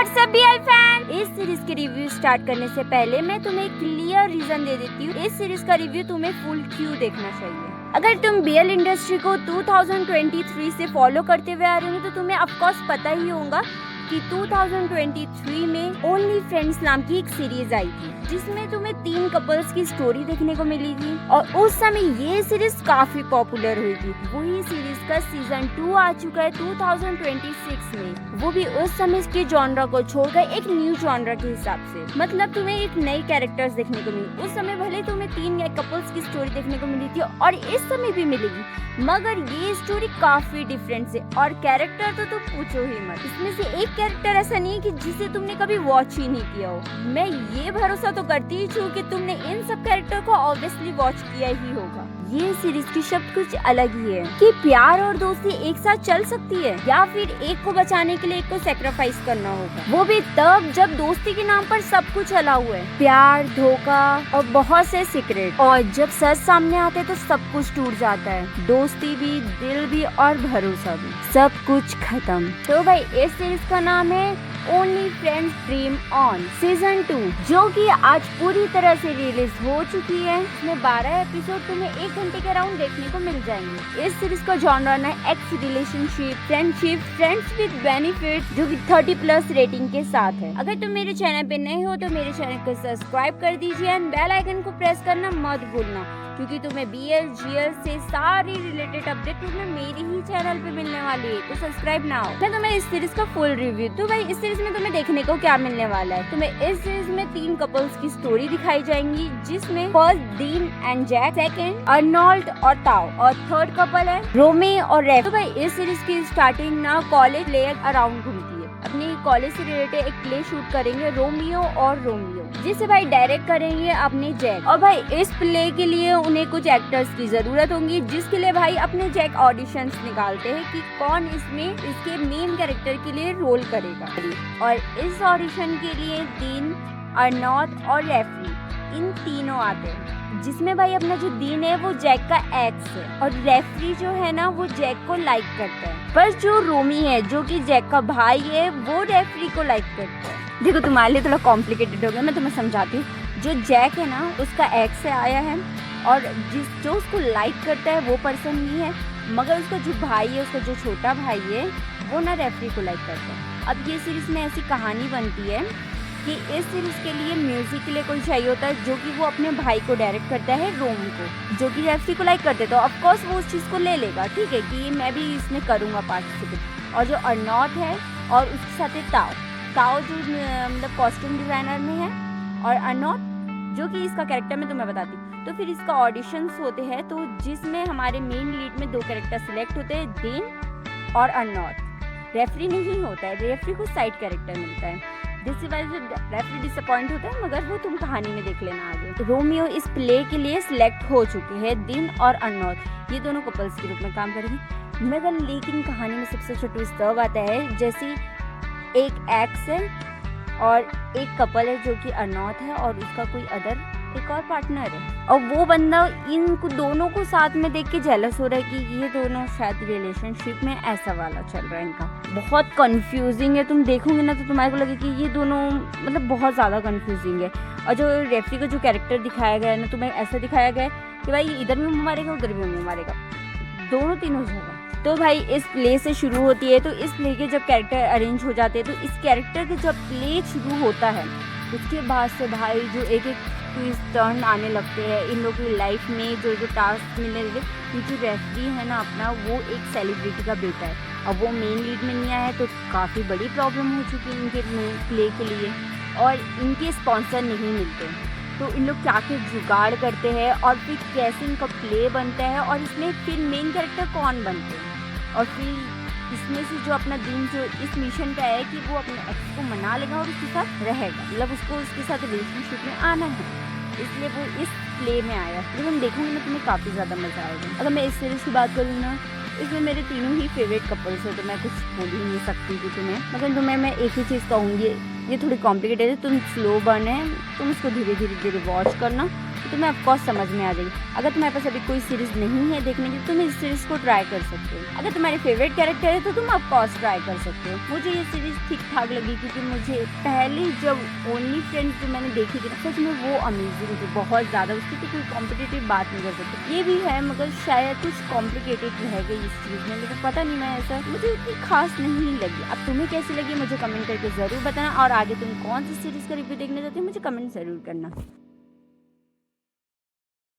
WhatsApp BL fan. इस series के review start करने से पहले मैं तुम्हें एक क्लियर रीजन दे देती हूँ इस सीरीज का रिव्यू तुम्हें फुल क्यों देखना चाहिए। अगर तुम बीएल इंडस्ट्री को 2023 से फॉलो करते हुए आ रहे हो तो तुम्हें ऑफकोर्स पता ही होगा कि 2023 में ओनली फ्रेंड्स नाम की एक सीरीज आई थी जिसमें तुम्हें 3 कपल्स की स्टोरी देखने को मिली थी और उस समय ये सीरीज काफी पॉपुलर हुई थी। वही सीरीज का सीजन 2 आ चुका है 2026 में, वो भी उस समय के जॉनरा को छोड़कर एक न्यू जॉनरा के हिसाब से। मतलब तुम्हें एक नई कैरेक्टर्स देखने को मिली। उस समय भले तुम्हें 3 कपल्स की स्टोरी देखने को मिली थी और इस समय भी मिलेगी, मगर ये स्टोरी काफी डिफरेंट है और कैरेक्टर तो तुम पूछो ही मत। इसमें से एक कैरेक्टर ऐसा नहीं है कि जिसे तुमने कभी वॉच ही नहीं किया हो। मैं ये भरोसा तो करती ही हूँ कि तुमने इन सब कैरेक्टर को ऑब्वियसली वॉच किया ही होगा। ये सीरीज की शब्द कुछ अलग ही है कि प्यार और दोस्ती एक साथ चल सकती है या फिर एक को बचाने के लिए एक को सेक्रीफाइस करना होगा, वो भी तब जब दोस्ती के नाम पर सब कुछ चला हुआ है, प्यार, धोखा और बहुत से सीक्रेट। और जब सच सामने आते तो सब कुछ टूट जाता है, दोस्ती भी, दिल भी और भरोसा भी, सब कुछ खत्म। तो भाई इस सीरीज का नाम है only friends dream on season 2, जो कि आज पूरी तरह से रिलीज हो चुकी है। इसमें 12 एपिसोड तुम्हें 1 घंटे के अराउंड देखने को मिल जाएंगे। इस सीरीज का जॉनर है x relationship, friendship, friends with benefit, जो कि 30+ रेटिंग के साथ है। अगर तुम मेरे चैनल पे नए हो तो मेरे चैनल को सब्सक्राइब कर दीजिए एंड बेल आइकन को प्रेस करना मत भूलना, क्योंकि तुम्हें बीएल जीएल से सारी रिलेटेड अपडेट तुम्हें मेरे ही चैनल पे मिलने वाली है, तो सब्सक्राइब नाउ। मैं तुम्हें इस सीरीज का फुल रिव्यू। तो भाई इस सीरीज में तुम्हें देखने को क्या मिलने वाला है, तुम्हें इस सीरीज में 3 कपल्स की स्टोरी दिखाई जाएंगी, जिसमें first Dean and Jack, second Arnold और ताओ, और थर्ड कपल है रोमी और रेफ। तो भाई इस सीरीज की स्टार्टिंग ना कॉलेज प्ले अराउंड घूमती है। अपनी कॉलेज से रिलेटेड एक प्ले शूट करेंगे रोमियो और रोमियो, जिसे भाई डायरेक्ट करेंगे अपने जैक। और भाई इस प्ले के लिए उन्हें कुछ एक्टर्स की जरूरत होगी, जिसके लिए भाई अपने जैक ऑडिशंस निकालते हैं कि कौन इसमें इसके मेन कैरेक्टर के लिए रोल करेगा। और इस ऑडिशन के लिए दीन, अर्नोल्ड और रेफरी, इन तीनों आते हैं, जिसमें भाई अपना जो दीन है वो जैक का एक्स है और रेफरी जो है ना वो जैक को लाइक करता है। पर जो रोमी है जो कि जैक का भाई है वो रेफरी को लाइक करता है। देखो तुम्हारे लिए थोड़ा कॉम्प्लिकेटेड हो गया, मैं तुम्हें समझाती हूँ। जो जैक है ना उसका एक्स से आया है और जो उसको लाइक करता है वो पर्सन नहीं है, मगर उसका जो भाई है, उसका जो छोटा भाई है, वो ना रेफरी को लाइक करता है। अब ये सीरीज में ऐसी कहानी बनती है कि इस सीरीज के लिए म्यूजिक के लिए कोई चाहिए होता है, जो कि वो अपने भाई को डायरेक्ट करता है रोमी को, जो कि रेफरी को लाइक करते, तो ऑफ कोर्स वो उस चीज़ को ले लेगा, ठीक है कि मैं भी इसमें करूँगा पार्टिसिपेट। और जो अर्नोल्ड है और उसके साथ है ताओ जो मतलब कॉस्ट्यूम डिजाइनर में है, और अर्नोल्ड जो कि इसका कैरेक्टर मैं तुम्हें बताती हूँ। तो फिर इसका ऑडिशंस होते हैं, तो जिसमें हमारे मेन लीड में 2 कैरेक्टर सिलेक्ट होते हैं, दीन और अर्नोल्ड। रेफरी नहीं होता है, रेफरी को साइड कैरेक्टर मिलता है, जिसकी वजह से रेफरी डिसअपॉइंट होता है, मगर वो तुम कहानी में देख लेना आगे। रोमियो इस प्ले के लिए सिलेक्ट हो चुके हैं, दीन और अर्नोल्ड ये दोनों कपल्स के रूप में काम करेंगे। मगर लेकिन कहानी में सबसे छोटा ट्विस्ट तब आता है जैसे एक एक्स है और एक कपल है जो कि अर्नोल्ड है और उसका कोई अदर एक और पार्टनर है, और वो बंदा इनको दोनों को साथ में देख के जेलस हो रहा है कि ये दोनों शायद रिलेशनशिप में, ऐसा वाला चल रहा है इनका। बहुत कंफ्यूजिंग है, तुम देखोगे ना तो तुम्हारे को लगे कि ये दोनों मतलब बहुत ज़्यादा कंफ्यूजिंग है। और जो रेफरी का जो कैरेक्टर दिखाया गया है ना, तुम्हें ऐसा दिखाया गया है कि भाई इधर भी मुँह मारेगा उधर भी मुँह मारेगा, दोनों तीनों जगह। तो भाई इस प्ले से शुरू होती है, तो इस प्ले के जब कैरेक्टर अरेंज हो जाते हैं, तो इस कैरेक्टर के जब प्ले शुरू होता है उसके बाद से भाई जो एक ट्विस्ट टर्न आने लगते हैं इन लोगों की लाइफ में। जो टास्क मिलने लगे, क्योंकि रेफरी है ना अपना, वो एक सेलिब्रिटी का बेटा है, अब वो मेन लीड में नहीं आया है, तो काफ़ी बड़ी प्रॉब्लम हो चुकी है इनके प्ले के लिए, और इनके स्पॉन्सर नहीं मिलते। तो इन लोग क्या जुगाड़ करते हैं और फिर कैसे इनका प्ले बनता है, और इसमें फिर मेन कैरेक्टर कौन बनते हैं, और फिर इसमें से जो अपना दिन जो इस मिशन पे आया है कि वो अपने एक्स को मना लेगा और उसके साथ रहेगा, मतलब उसको उसके साथ रिलेशनशिप में आना है, इसलिए वो इस प्ले में आया। जब हम देखोगे ना तुम्हें काफ़ी ज़्यादा मज़ा आएगा। अगर मैं इस सीरीज़ की बात करूँ ना, इसमें मेरे तीनों ही फेवरेट कपल्स हैं, तो मैं कुछ बोल ही नहीं सकती थी तुम्हें, मगर तुम्हें मैं एक ही चीज़ कहूँगी, ये थोड़ी कॉम्प्लिकेटेड है, तुम स्लो बर्न है, तुम इसको धीरे धीरे वॉच करना तो तुम्हें ऑफकोर्स समझ में आ जाएगी। अगर तुम्हारे पास अभी कोई सीरीज नहीं है देखने की, तो तुम इस सीरीज को ट्राई कर सकते हो। अगर तुम्हारे फेवरेट कैरेक्टर है तो तुम ऑफकोर्स ट्राई कर सकते हो। मुझे ये सीरीज ठीक ठाक लगी क्योंकि मुझे पहले जब ओनली फ्रेंड्स जो मैंने देखी थी सच में वो अमेजिंग थी, बहुत ज़्यादा। उसकी तो कोई कॉम्पिटिटिव बात नहीं कर सकती। ये भी है मगर शायद कुछ कॉम्प्लिकेटेड रह गई इस चीज़ में, लेकिन पता नहीं, मैं ऐसा मुझे इतनी खास नहीं लगी। अब तुम्हें कैसी लगी मुझे कमेंट करके ज़रूर बताना, और आगे तुम कौन सी सीरीज़ का रिव्यू देखने चाहते हो मुझे कमेंट ज़रूर करना।